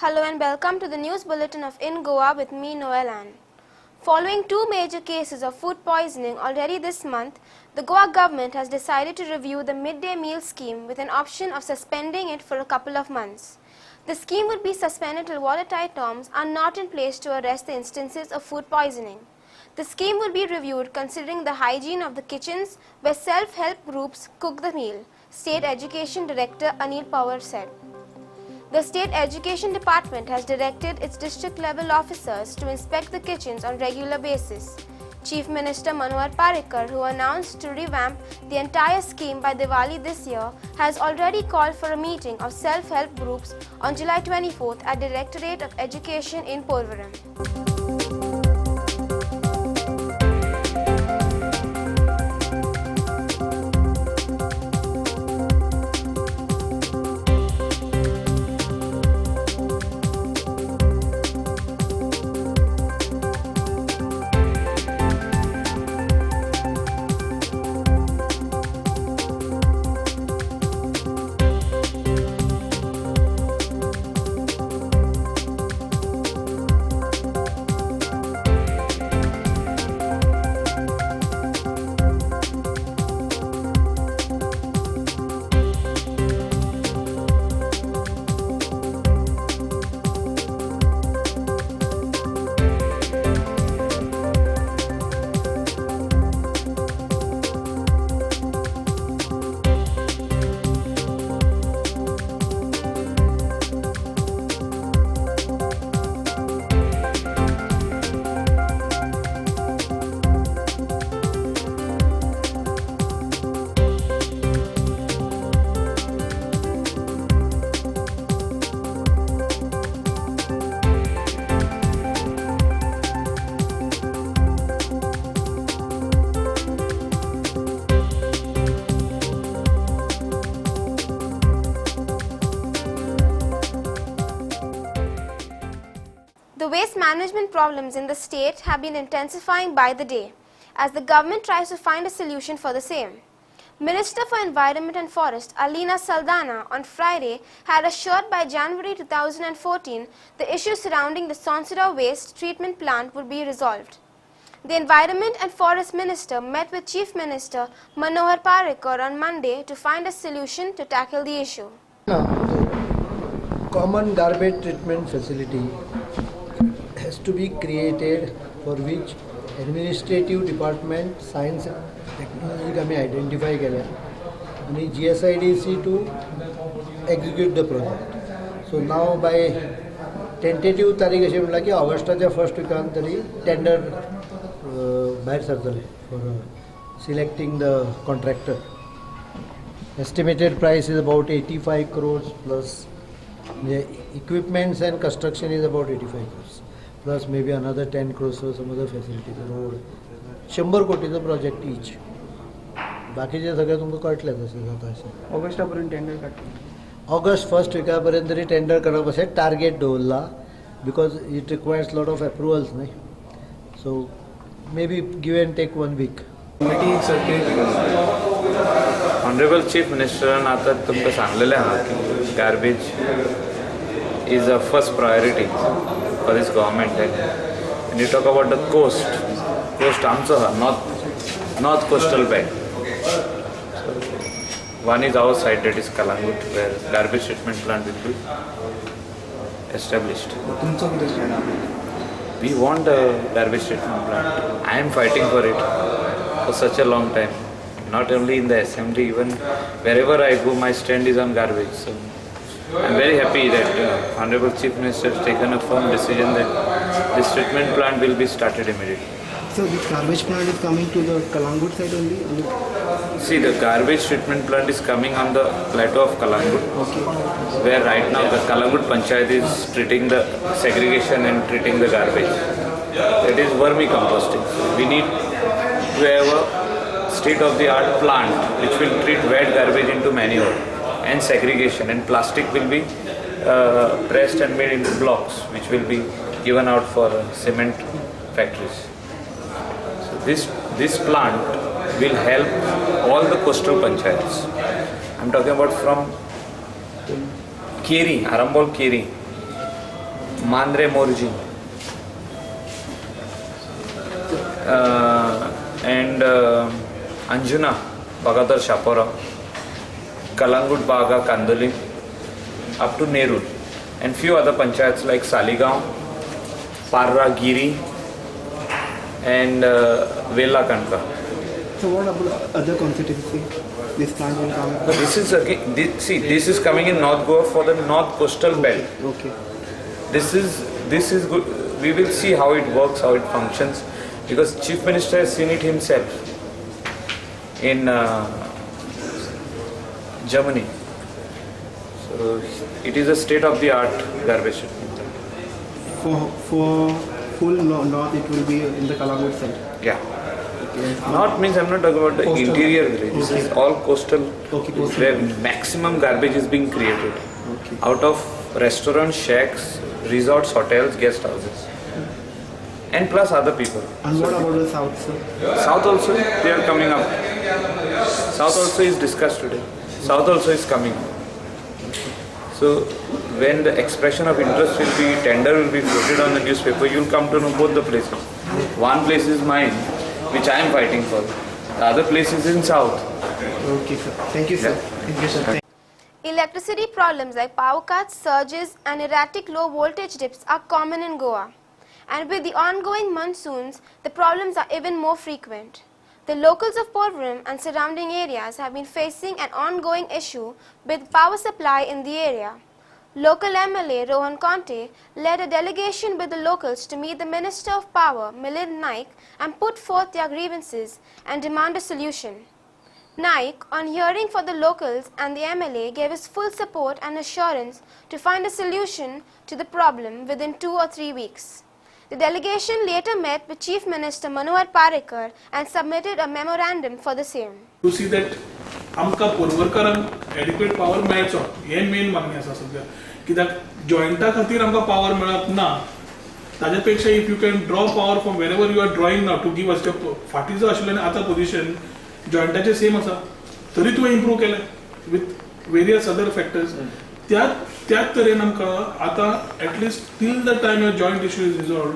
Hello and welcome to the news bulletin of In Goa with me, Noel Ann. Following two major cases of food poisoning already this month, the Goa government has decided to review the midday meal scheme with an option of suspending it for a couple of months. The scheme would be suspended till watertight norms are not in place to arrest the instances of food poisoning. The scheme will be reviewed considering the hygiene of the kitchens where self-help groups cook the meal, State Education Director Anil Pawar said. The State Education Department has directed its district-level officers to inspect the kitchens on regular basis. Chief Minister Manohar Parrikar, who announced to revamp the entire scheme by Diwali this year, has already called for a meeting of self-help groups on July 24th at Directorate of Education in Polvaram. The waste management problems in the state have been intensifying by the day, as the government tries to find a solution for the same. Minister for Environment and Forest Alina Saldana on Friday had assured by January 2014 the issue surrounding the Sonsera waste treatment plant would be resolved. The Environment and Forest Minister met with Chief Minister Manohar Parrikar on Monday to find a solution to tackle the issue. Common garbage treatment facility has to be created, for which administrative department, science and technology can be identified and GSIDC to execute the project. So now by tentative tarikh अशें म्हणला की ऑगस्टाच्या first विकान तरी tender भायर सरतले for selecting the contractor. Estimated price is about 85 crores plus the equipments and construction is about 85 crores. Plus maybe another 10 crores for some other facilities, road. 100 कोटीचा project each. बाकीचे सगळे तुमकां कळटले तशें जाता अशें. ऑगस्टा पर्यंत टेंडर काडटा. ऑगस्ट फर्स्ट विका पर्यंत तरी टेंडर करप अशें टार्गेट दवरला because it requires lot of approvals न्हय. So maybe give and take 1 week. Honorable Chief Minister आता तुमकां सांगलेलें आहा की garbage is a first priority for this government. And you talk about the coast आमचो आहा, north coastal belt. So one is our side, that is Kalangut, where garbage treatment plant will be established. तुमचो कितें stand आहा? We want a garbage treatment plant. I am fighting for it for such a long time. Not only in the assembly, even wherever I go, my stand is on garbage. So I am very happy that Honorable Chief Minister has taken a firm decision that this treatment plant will be started immediately. So this garbage plant is coming to the Kalangut side only? See, the garbage treatment plant is coming on the plateau of Kalangut, where right now the Kalangut Panchayat is treating the segregation and treating the garbage. It is vermicomposting. We need to have a state-of-the-art plant which will treat wet garbage into manure and segregation, and plastic will be pressed and made into blocks which will be given out for cement factories. So this plant will help all the coastal panchayats. I'm talking about from Keri, Arambol Keri, Mandre Morji, and Anjuna, Bagatar Shapora, Kalangut Baga Kandali, up to Nerul, and few other panchayats like Saligaon, Parra Giri, and Vela Kanka. So what about other constituency? This plant will come. But this is again, this is coming in North Goa for the North Coastal Belt. Okay. This is good. We will see how it works, how it functions, because Chief Minister has seen it himself in Germany. So it is a state-of-the-art garbage treatment plant. For full north, it will be in the Kalangut side. Yeah. Okay. North means I'm not talking about the Coastal. interior village. This is all coastal, Okay, coastal. where maximum garbage is being created Okay. out of restaurants, shacks, resorts, hotels, guest houses, and plus other people. And what about the south, sir? South also, they are coming up. South also is discussed today. South also is coming up. So when the expression of interest will be, tender will be floated on the newspaper, you'll come to know both the places. One place is mine, which I am fighting for. The other place is in South. Okay, sir. Thank you, sir. Yeah. Thank you, sir. Electricity problems like power cuts, surges, and erratic low voltage dips are common in Goa. And with the ongoing monsoons, the problems are even more frequent. The locals of Porvorim and surrounding areas have been facing an ongoing issue with power supply in the area. Local MLA Rohan Conte led a delegation with the locals to meet the Minister of Power, Milind Naik, and put forth their grievances and demand a solution. Naik, on hearing for the locals and the MLA, gave his full support and assurance to find a solution to the problem within 2 or 3 weeks. The delegation later met with Chief Minister Manohar Parrikar and submitted a memorandum for the same. To see that आमकां पोरवरकारांक adequate power मेळचो हे main मागणी आसा सद्या कित्याक जॉयंटा खातीर आमकां power मेळप ना ताजे पेक्षा if you can draw power from wherever you are drawing now to give us फाटीं जो आशिल्लें आतां पोजिशन जॉयंटाचें सेम आसा तरी तुवें इम्प्रूव केलें विथ वेरियस अदर फॅक्टर्स त्याच तरेन आमकां आतां at least till the time your joint issue is resolve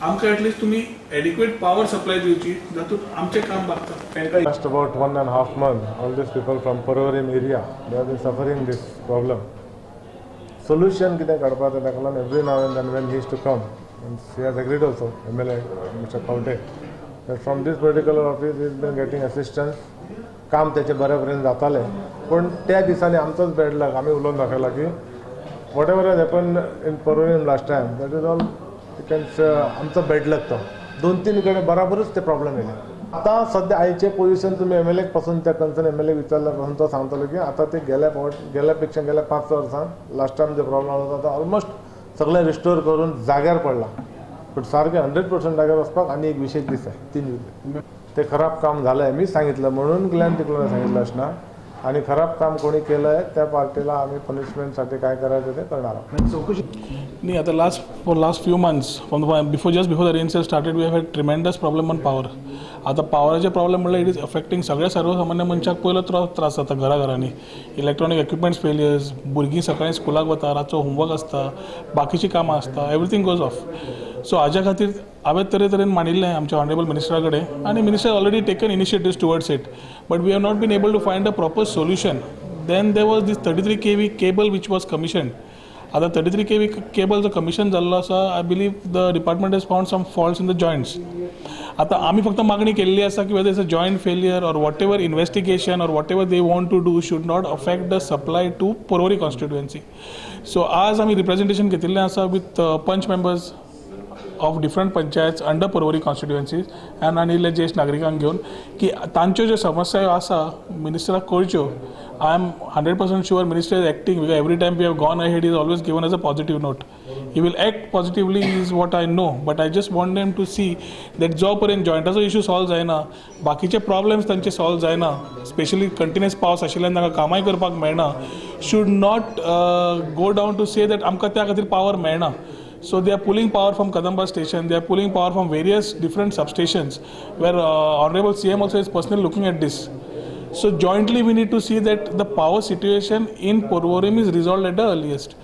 आमकां एटलिस्ट तुमी एडिक्वेट पावर सप्लाय दिवची जातूंत आमचें काम भागता. Just about 1.5 months, all these people from Porvorim area, they have been suffering this problem. Solution कितें काडपाक जाता ताका लागून every now and then when he is to come, and he has agreed also, MLA Mr. Kaute, that from this particular office he has been getting assistance. काम तेचें बरे तरेन जातालें पूण त्या दिसांनी आमचोच बॅड लक आमी उलोवन दाखयला की what ever has happen in Porvorim last time that is all आमचो बॅड लक तो 2-3 कडेन बराबरच ते प्रॉब्लेम येयले. आतां सद्या आयचे पोजिशन तुमी MLA पासून त्या कन्सर्न MLA विचारल्या पासून तो सांगतलो की आतां ते गेल्या पेक्षा गेल्या 5 वर्सां लास्ट टायम जो प्रॉब्लेम होता तो ऑलमोस्ट सगळें रिस्टोर करून जाग्यार पडला पूण सारकें 100% जाग्यार वचपाक आनी एक विशेष दीस आहे 3 दीस ते खराब काम झालंय मी सांगितलं म्हणून ग्लॅन तिकडून सांगितलं असणार आणि खराब काम कोणी केलंय त्या पार्टीला आम्ही पनिशमेंटसाठी काय करायचं ते करणार आहोत. चौकशी Nee, at the last few months, before the rain sale started, we have had tremendous problem on power. आता पावराचे प्रॉब्लेम म्हणल्यार इट इज अफेक्टिंग सगळ्या सर्वसामान्य मनशाक पयलो त्रास जाता घराघरांनी. इलेक्ट्रॉनिक इक्विपमेंट्स फेलियर्स, भुरगीं सकाळीं स्कुलाक वता, रातचो होमवर्क आसता, बाकीची कामां आसता, एवरीथींग गोज ऑफ. सो हाज्या खातीर हांवें तरेन मांडिल्लें आमच्या ऑनरेबल मिनिस्टरा कडेन आनी minister already taken initiatives towards it but we have not been able to find a proper solution. Then there was this 33 kV cable which was commissioned. आता 33 kV केबल जो कमिशन जाल्लो आसा I believe the department has found some faults in the joints. आता आमी फक्त मागणी केल्ली आसा की whether is a joint failure or whatever investigation or whatever they want to do should not affect the supply to Porvorim constituency. So आज आमी representation घेतिल्लें आसा with panch members of different panchayats under Porvorim constituencies आनी इल्ले ज्येश्ठ नागरिकांक घेवन की तांच्यो ज्यो समस्या आसा मिनिस्टराक कळच्यो. I am 100% sure Minister is acting because every time we have gone ahead, he has always given us a positive note. He will act positively is what I know, but I just want them to see that जो पर्यंत जॉयंटाचो issue solve जायना, बाकीचे problems तांचे solve जायना, specially continuous पावस आशिल्ल्यान तांकां कामाय करपाक मेळना, should not go down to say that आमकां त्या खातीर पावर मेळना. So they are pulling power from Kadamba station, they are pulling power from various different substations where Honorable CM also is personally looking at this. So jointly we need to see that the power situation in Porvorim is resolved at the earliest.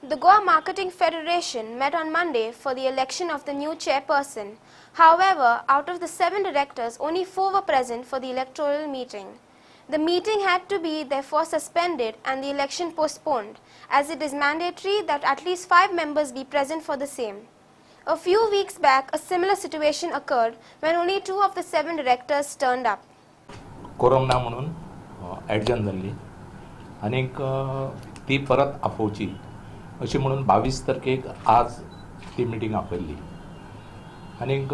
The Goa Marketing Federation met on Monday for the election of the new chairperson. However, out of the 7 directors, only 4 were present for the electoral meeting. The meeting had to be therefore suspended and the election postponed, as it is mandatory that at least 5 members be present for the same. A few weeks back, a similar situation occurred when only 2 of the 7 directors turned up. Quorum ना म्हणून ॲडजन जाल्ली आनीक ती परत आपोवची अशी म्हणून 22 तारखेक आज ती मिटींग आपयल्ली आनीक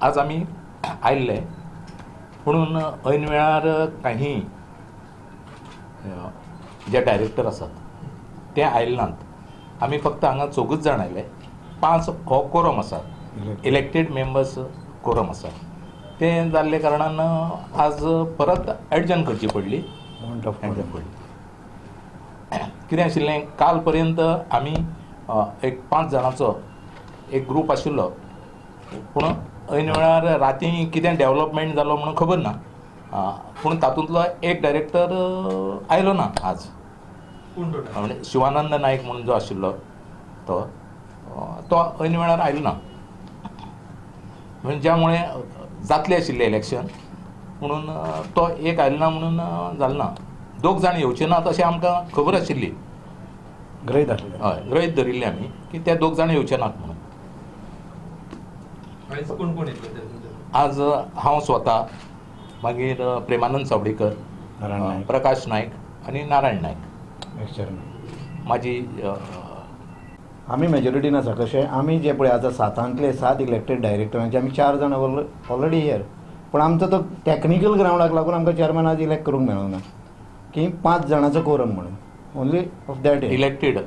आज आमी आयल्ले म्हणून ऐन वेळार काही जे डायरेक्टर आसात ते आयले नात आमी फक्त हांगा 4 जाण आयले 5 हो कोरम आसा इलेक्टेड मेंबर्स कोरम आसा ते जाल्ले कारणान आज परत ॲडजन करची पडली कितें आशिल्लें काल पर्यंत आमी एक 5 जाणांचो एक ग्रूप आशिल्लो पूण ऐन वेळार राती कितें डेवलपमेंट जालो म्हणून खबर ना पूण तातूंतलो एक डायरेक्टर आयलो ना आज म्हणजे शिवानंद नायक म्हणून जो आशिल्लो तो ऐन वेळार आयलो ना म्हणजे ज्यामुळे जातलें आशिल्लें इलेक्शन म्हणून तो एक आयलो ना म्हणून जालें ना 2 जाण येवचे नात अशें आमकां खबर आशिल्ली गृहीत धरले हय गृहीत धरिल्ले आमी की ते 2 जाण येवचे नात म्हणून आज हांव स्वता मागीर प्रेमानंद सावडेकर प्रकाश नायक आनी नारायण नायक म्हाजी आमी मेजॉरिटीन आसा कशें आमी जे पळय आतां 7 इलेक्टेड डायरेक्टरांचे आमी 4 जाण ऑलरेडी हियर पूण आमचो तो टॅक्निकल ग्रावंडाक लागून आमकां चेअरमॅन आज इलेक्ट करूंक मेळूंक ना की 5 जाणांचो कोरम म्हणून ओन्ली ऑफ दॅट इलेक्टेड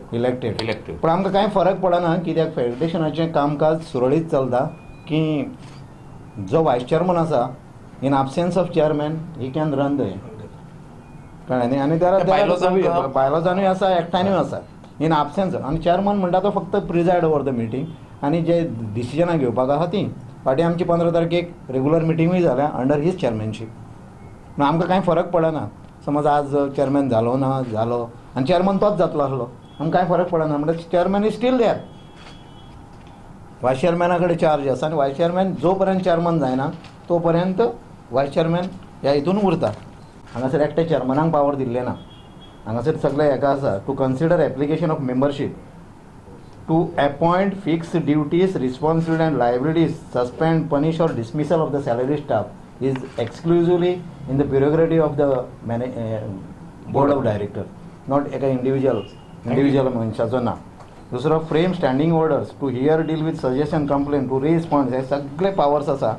पूण आमकां कांय फरक पडना कित्याक फेडरेशनाचें कामकाज सुरळीत चलता की जो वायस चेअरमन आसा in absence of chairman he can run the कळ्ळें न्ही आनी बायलॉजानूय आसा एकठांयनूय आसा इन एबसेन्स आनी चेअरमन म्हणटा तो फक्त प्रिजायड ओवर द मिटींग आनी जे डिसिजनां घेवपाक आहा ती फाटीं आमची 15 तारखेक रेगुलर मिटींगूय जाल्या अंडर हीज चेअरमॅनशीप आमकां कांय फरक पडना समज आज चेअरमॅन जालो ना जालो आनी चेअरमन तोच जातलो आसलो आमकां कांय फरक पडना म्हणल्यार chairman is still there vice चेअरमॅना कडेन चार्ज आसा आनी वायस चेअरमॅन जो पर्यंत चेअरमन जायना तो पर्यंत वायस चेअरमॅन ह्या हितून उरता हांगासर एकट्या चेअरमॅनाक पावर दिल्ले ना हांगासर सगळे हेका आसा to consider application of membership to appoint fix duties responsibility and liabilities suspend punish और dismissal of the salary staff is exclusively in the bureaucracy of the board of director not एका individual मनशाचो ना दुसरो frame standing orders to hear deal with suggestion complain to raise points हे सगळे powers आसा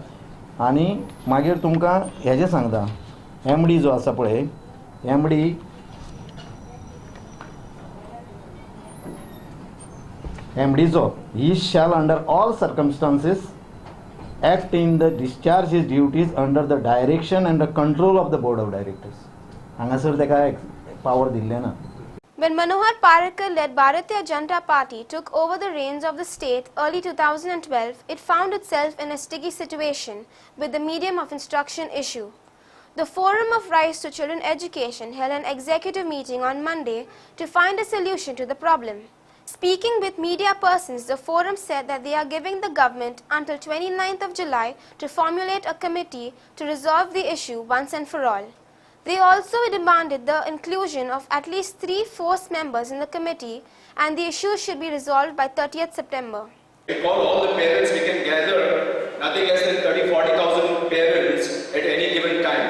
आनी मागीर तुमकां हेजें सांगता MD जो आसा पळय MD जो he shall under all circumstances act in the discharge his duties under the direction and the control of the board of directors हांगासर तेका पावर दिल्ले ना. When Manohar Parrikar led Bharatiya Janata Party took over the reins of the state early 2012, it found itself in a sticky situation with the medium of instruction issue. The Forum of Rights to Children Education held an executive meeting on Monday to find a solution to the problem. Speaking with media persons, the forum said that they are giving the government until 29th of July to formulate a committee to resolve the issue once and for all. They also demanded the inclusion of at least 3 force members in the committee and the issue should be resolved by 30th September. We call all the parents we can gather, nothing less than 30,000-40,000 parents at any given time.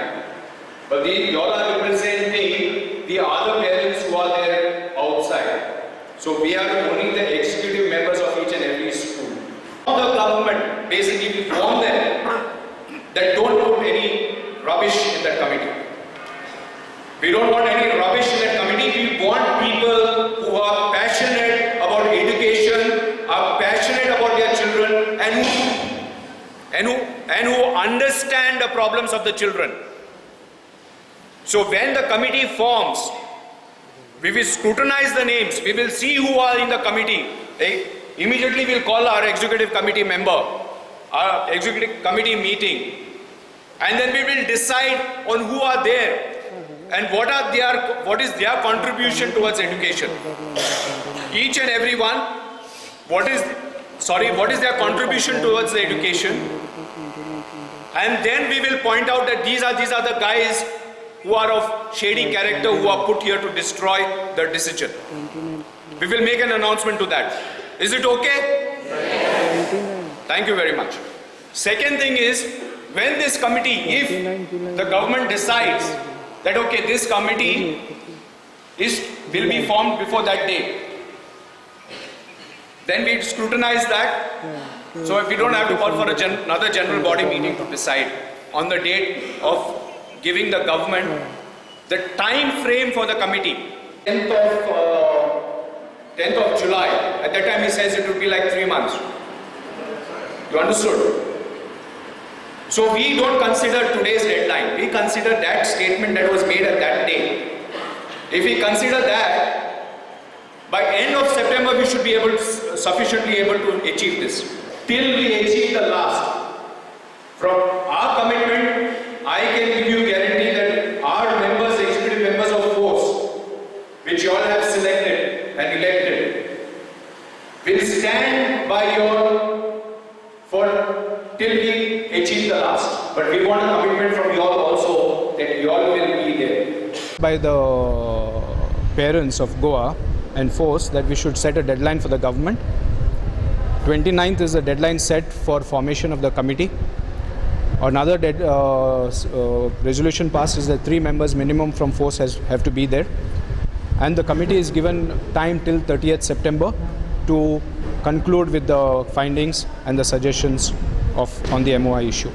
But you all are representing the other parents who are there outside. So we are only the executive members of each and every school. The government basically warn them that don't put any rubbish in that committee. We don't want any rubbish in that committee. We want people who are passionate about education, are passionate about their children, and who understand the problems of the children. So when the committee forms, we will scrutinize the names. We will see who are in the committee. Immediately we'll call our executive committee member, our executive committee meeting, and then we will decide on who are there and what is their contribution towards education. each and every one, what is their contribution towards the education, and then we will point out that these are the guys who are of shady character, who are put here to destroy the decision. We will make an announcement to that. Is it okay? Thank you very much. Second thing is, when this committee, if the government decides that okay, this committee will be formed before that date, then we scrutinize that. So if we don't have to call for another general body meeting to decide on the date of giving the government the time frame for the committee. 10th of July, at that time he says it would be like 3 months. You understood? So we don't consider today's deadline, we consider that statement that was made at that day. If we consider that, by end of September we should be sufficiently able to achieve this. Till we achieve the last, from our commitment, I can give you guarantee that our members, executive members of force, which you all have selected and elected, will stand by you all till we achieve the last. But we want a commitment from you all also that you all will be there. By the parents of Goa and force that we should set a deadline for the government. 29th is the deadline set for formation of the committee. Another resolution passed is that 3 members minimum from force have to be there. And the committee is given time till 30th September to conclude with the findings and the suggestions on the MOI issue.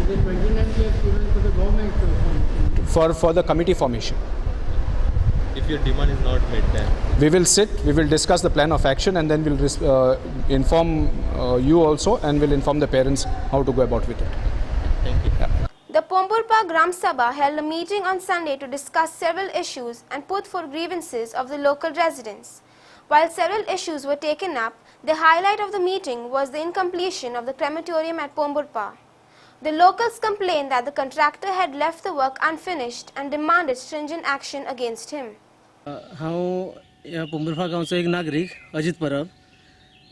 The 29th is given for the government For the committee formation. If your demand is not met, then We will discuss the plan of action, and then we'll inform you also, and we'll inform the parents how to go about with it. thank you. The Pombulpa Gram Sabha held a meeting on Sunday to discuss several issues and put forth grievances of the local residents. While several issues were taken up, the highlight of the meeting was the incompletion of the crematorium at Pombulpa. The locals complained that the contractor had left the work unfinished and demanded stringent action against him. हांव ह्या पोंबुर्फा गांवचो एक नागरीक अजित परब.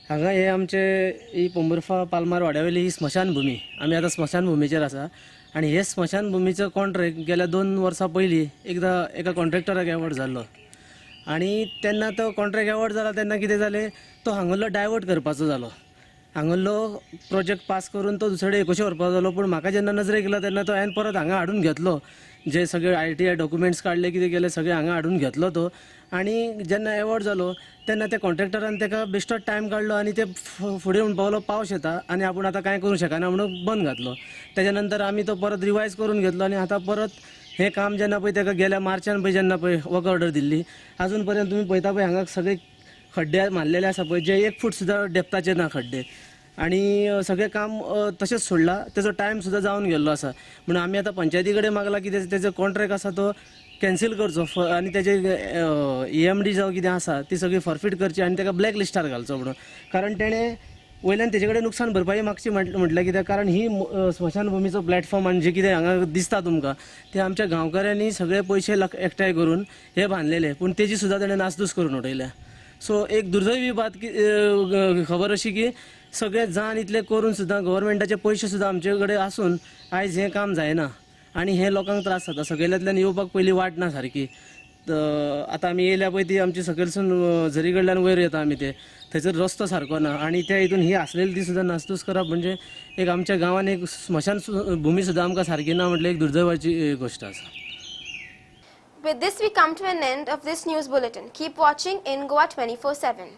हांगा हे आमचे ही Pomburpa palmar वाड्यावयली ही स्मशानभूमी. आमी आतां स्मशानभूमीचेर आसा आनी हे स्मशानभूमीचो कॉन्ट्रॅक्ट गेल्या 2 वर्सां पयलीं एकदां एका कॉन्ट्रॅक्टराक एवॉर्ड जाल्लो आनी तेन्ना तो कॉन्ट्रॅक्ट एवॉर्ड जाला तेन्ना कितें जालें, तो हांगल्लो डायवर्ट करपाचो जालो. हांगल्लो प्रोजेक्ट पास करून तो दुसरे कडेन कशें व्हरपाचो जालो, पूण म्हाका जेन्ना नजरेक येयलो तेन्ना तो हांवें परत हांगा हाडून घेतलो. जे सगळे ITI डॉक्युमेंट्स काडले, कितें केलें, सगळें हांगा हाडून घेतलो तो. आनी जेन्ना एवॉर्ड जालो तेन्ना त्या कॉन्ट्रॅक्टरान ताका बेश्टोच टायम काडलो आनी ते फुडें म्हणून पावलो पावस येता आनी आपूण आतां कांय करूंक शकना म्हणून बंद घातलो. तेज्या नंतर आमी तो परत रिवायज करून घेतलो आनी आतां परत हें काम जेन्ना पळय ताका गेल्या मार्चान पळय जेन्ना पळय वर्क ऑर्डर दिल्ली, आजून पर्यंत तुमी पळयता पळय हांगा सगळे खड्डे मारलेले आसा पळय, जे 1 फूट सुद्दां डेप्थाचे ना खड्डे. आनी सगळें काम तशेंच सोडलां, तेजो टायम सुद्दां जावन गेल्लो आसा. म्हणून आमी आतां पंचायती कडेन मागला की तेजो कॉन्ट्रॅक्ट आसा तो कॅन्सील करचो आनी तेजे EMD जावं कितें आसा ती सगळी फॉरफीट करची आनी ताका ब्लॅक लिस्टार घालचो म्हणून. कारण तेणें वयल्यान तेजे कडेन नुकसाण भरपाई मागची म्हटल्यार कित्याक, कारण ही स्मशानभूमीचो प्लॅटफॉर्म आनी जे कितें हांगा दिसता तुमकां ते आमच्या गांवकाऱ्यांनी सगळे पयशे एकठांय करून हे बांदलेले, पूण तेजी सुद्दां तेणें नासधूस करून उडयल्या. सो एक दुर्दैवी बात खबर अशी की सगळे जाण इतले करून सुद्दां गव्हर्मेंटाचे पयशे सुद्दां आमचे कडेन आसून आयज हें काम जायना आनी हे लोकांक त्रास जाता. सकयल्यांतल्यान येवपाक पयलीं वाट ना सारकी. आतां आमी येयल्या पळय ती आमची सकयलसून झरी कडल्यान वयर येता आमी ते, थंयसर रस्तो सारको ना आनी त्या हितून ही आसलेली ती सुद्दां नासधूस करप म्हणजे एक आमच्या गांवान एक स्मशान भुमी सुद्दां आमकां सारकी ना म्हटल्यार एक दुर्दैवाची गोश्ट आसा. With this we come to an end of this news bulletin. Keep watching in Goa 24/7.